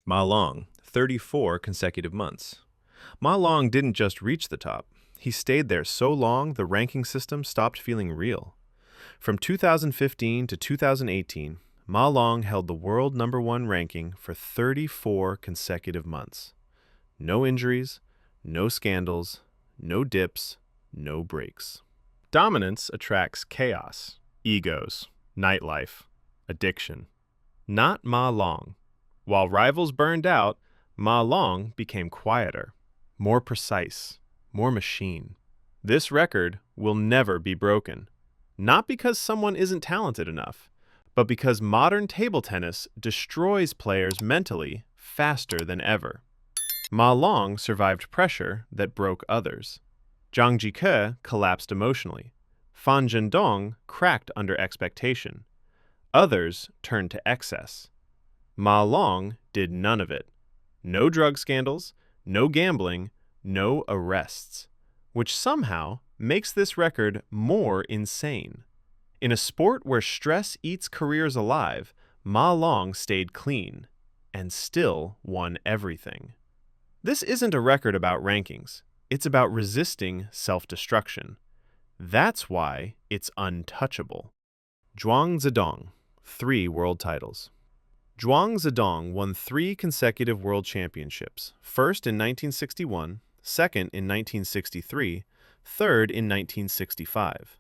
Ma Long, 34 consecutive months. Ma Long didn't just reach the top. He stayed there so long the ranking system stopped feeling real. From 2015 to 2018, Ma Long held the world #1 ranking for 34 consecutive months. No injuries, no scandals, no dips, no breaks. Dominance attracts chaos, egos, nightlife, addiction. Not Ma Long. While rivals burned out, Ma Long became quieter, more precise, more machine. This record will never be broken. Not because someone isn't talented enough, but because modern table tennis destroys players mentally faster than ever. Ma Long survived pressure that broke others. Zhang Jike collapsed emotionally. Fan Zhendong cracked under expectation. Others turned to excess. Ma Long did none of it. No drug scandals, no gambling, no arrests, which somehow makes this record more insane. In a sport where stress eats careers alive, Ma Long stayed clean and still won everything. This isn't a record about rankings. It's about resisting self-destruction. That's why it's untouchable. Zhuang Zedong, 3 world titles. Zhuang Zedong won 3 consecutive world championships, first in 1961, second in 1963, third in 1965.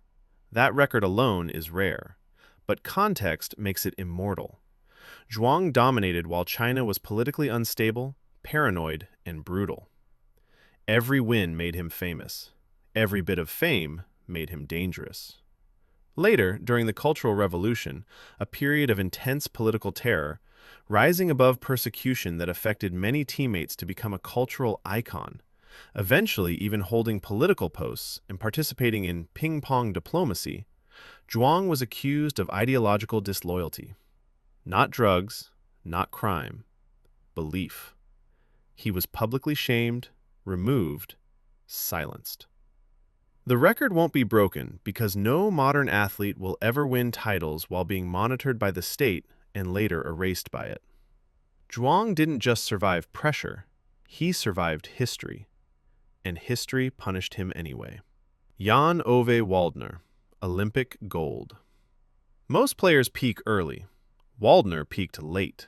That record alone is rare, but context makes it immortal. Zhuang dominated while China was politically unstable, paranoid, and brutal. Every win made him famous. Every bit of fame made him dangerous. Later, during the Cultural Revolution, a period of intense political terror, rising above persecution that affected many teammates to become a cultural icon, eventually even holding political posts and participating in ping-pong diplomacy, Zhuang was accused of ideological disloyalty. Not drugs, not crime, belief. He was publicly shamed, removed, silenced. The record won't be broken because no modern athlete will ever win titles while being monitored by the state and later erased by it. Zhuang didn't just survive pressure, he survived history, and history punished him anyway. Jan-Ove Waldner, Olympic gold. Most players peak early. Waldner peaked late.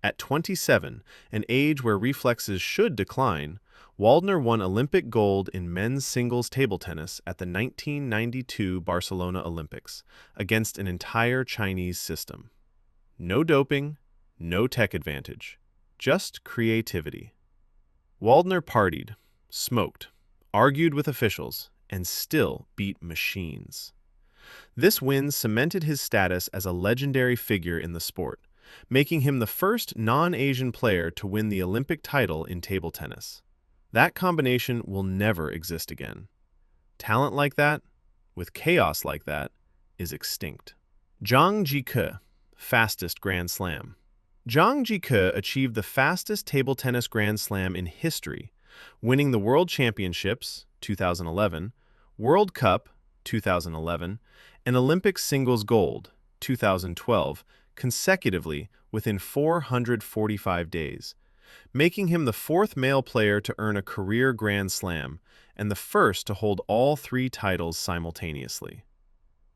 At 27, an age where reflexes should decline, Waldner won Olympic gold in men's singles table tennis at the 1992 Barcelona Olympics against an entire Chinese system. No doping, no tech advantage, just creativity. Waldner partied, smoked, argued with officials, and still beat machines. This win cemented his status as a legendary figure in the sport, making him the first non-Asian player to win the Olympic title in table tennis. That combination will never exist again. Talent like that, with chaos like that, is extinct. Zhang Jike, fastest Grand Slam. Zhang Jike achieved the fastest table tennis Grand Slam in history, winning the World Championships, 2011, World Cup, 2011, and Olympic singles gold, 2012, consecutively within 445 days, making him the 4th male player to earn a career Grand Slam and the first to hold all 3 titles simultaneously.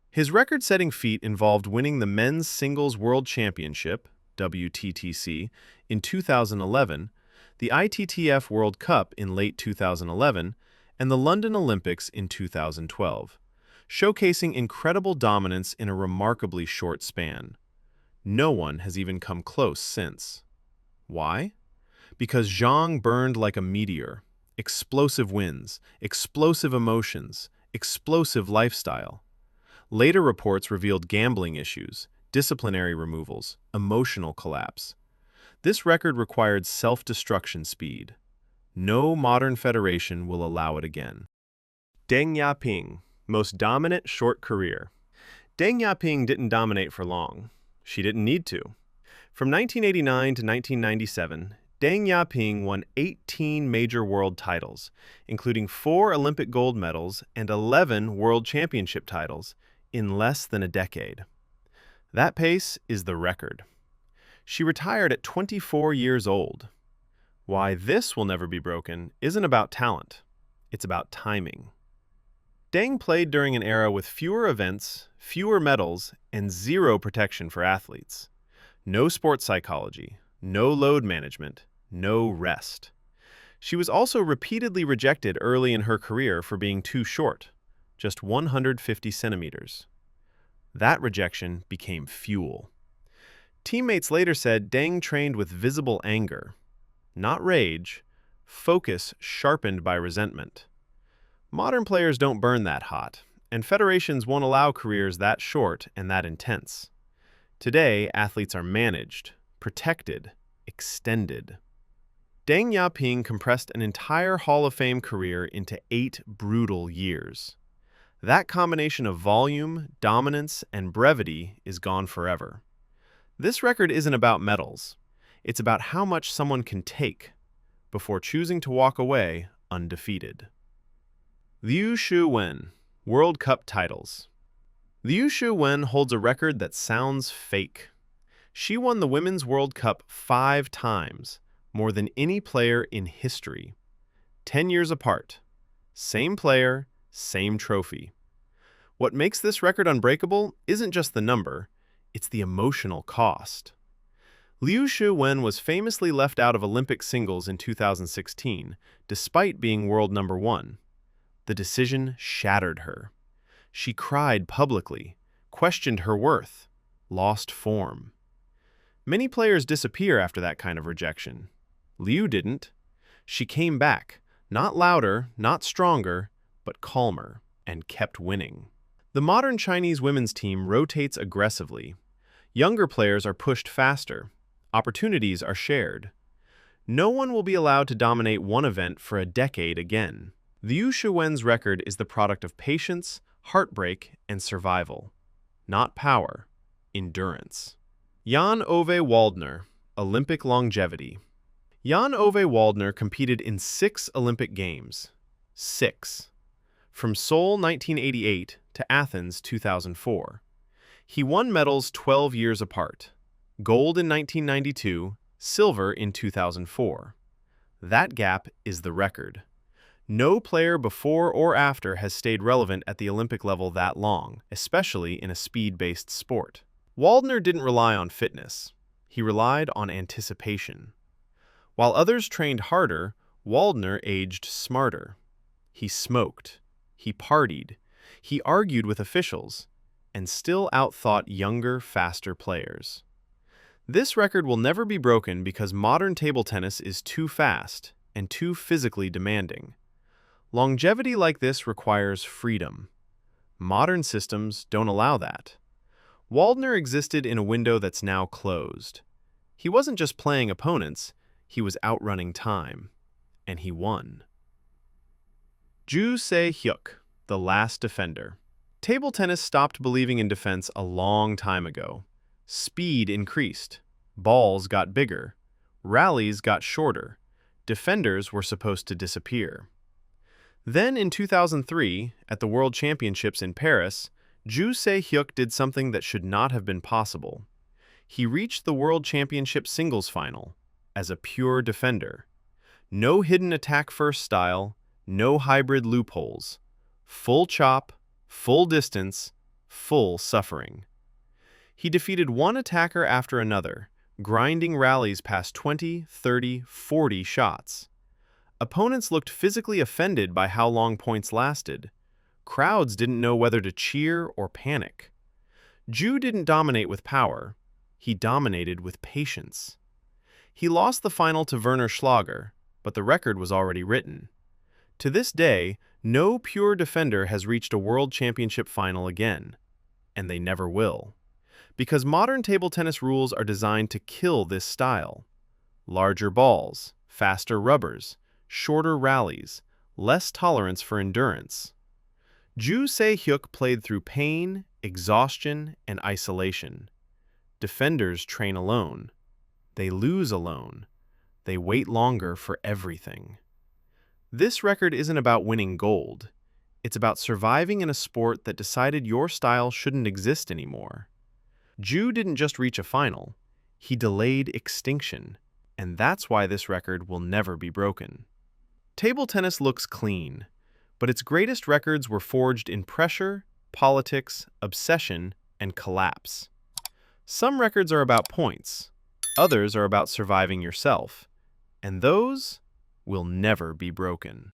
His record-setting feat involved winning the Men's Singles World Championship, WTTC, in 2011, the ITTF World Cup in late 2011, and the London Olympics in 2012, showcasing incredible dominance in a remarkably short span. No one has even come close since. Why? Because Zhang burned like a meteor. Explosive wins, explosive emotions, explosive lifestyle. Later reports revealed gambling issues, disciplinary removals, emotional collapse. This record required self-destruction speed. No modern federation will allow it again. Deng Yaping, most dominant short career. Deng Yaping didn't dominate for long. She didn't need to. From 1989 to 1997, Deng Yaping won 18 major world titles, including 4 Olympic gold medals and 11 world championship titles, in less than a decade. That pace is the record. She retired at 24 years old. Why this will never be broken isn't about talent. It's about timing. Deng played during an era with fewer events, fewer medals, and zero protection for athletes. No sports psychology, no load management, no rest. She was also repeatedly rejected early in her career for being too short, just 150 centimeters. That rejection became fuel. Teammates later said Deng trained with visible anger, not rage, focus sharpened by resentment. Modern players don't burn that hot, and federations won't allow careers that short and that intense. Today, athletes are managed, protected, extended. Deng Yaping compressed an entire Hall of Fame career into 8 brutal years. That combination of volume, dominance, and brevity is gone forever. This record isn't about medals. It's about how much someone can take before choosing to walk away undefeated. Liu Shiwen, World Cup titles. Liu Shiwen holds a record that sounds fake. She won the Women's World Cup 5 times, more than any player in history. 10 years apart. Same player, same trophy. What makes this record unbreakable isn't just the number, it's the emotional cost. Liu Shiwen was famously left out of Olympic singles in 2016, despite being world #1. The decision shattered her. She cried publicly, questioned her worth, lost form. Many players disappear after that kind of rejection. Liu didn't. She came back, not louder, not stronger, but calmer, and kept winning. The modern Chinese women's team rotates aggressively. Younger players are pushed faster. Opportunities are shared. No one will be allowed to dominate one event for a decade again. Liu Shiwen's record is the product of patience, heartbreak, and survival. Not power, endurance. Jan-Ove Waldner, Olympic longevity. Jan-Ove Waldner competed in 6 Olympic Games. 6. From Seoul 1988 to Athens 2004. He won medals 12 years apart. Gold in 1992, silver in 2004. That gap is the record. No player before or after has stayed relevant at the Olympic level that long, especially in a speed-based sport. Waldner didn't rely on fitness. He relied on anticipation. While others trained harder, Waldner aged smarter. He smoked. He partied. He argued with officials, and still outthought younger, faster players. This record will never be broken because modern table tennis is too fast and too physically demanding. Longevity like this requires freedom. Modern systems don't allow that. Waldner existed in a window that's now closed. He wasn't just playing opponents, he was outrunning time. And he won. Joo Sae-hyuk, the last defender. Table tennis stopped believing in defense a long time ago. Speed increased. Balls got bigger. Rallies got shorter. Defenders were supposed to disappear. Then in 2003, at the World Championships in Paris, Joo Sae-hyuk did something that should not have been possible. He reached the World Championship singles final as a pure defender. No hidden attack-first style, no hybrid loopholes. Full chop, full distance, full suffering. He defeated one attacker after another, grinding rallies past 20, 30, 40 shots. Opponents looked physically offended by how long points lasted. Crowds didn't know whether to cheer or panic. Joo didn't dominate with power. He dominated with patience. He lost the final to Werner Schlager, but the record was already written. To this day, no pure defender has reached a world championship final again, and they never will. Because modern table tennis rules are designed to kill this style. Larger balls, faster rubbers, shorter rallies, less tolerance for endurance. Joo Sae-hyuk played through pain, exhaustion, and isolation. Defenders train alone. They lose alone. They wait longer for everything. This record isn't about winning gold. It's about surviving in a sport that decided your style shouldn't exist anymore. Joo didn't just reach a final. He delayed extinction, and that's why this record will never be broken. Table tennis looks clean, but its greatest records were forged in pressure, politics, obsession, and collapse. Some records are about points, others are about surviving yourself, and those will never be broken.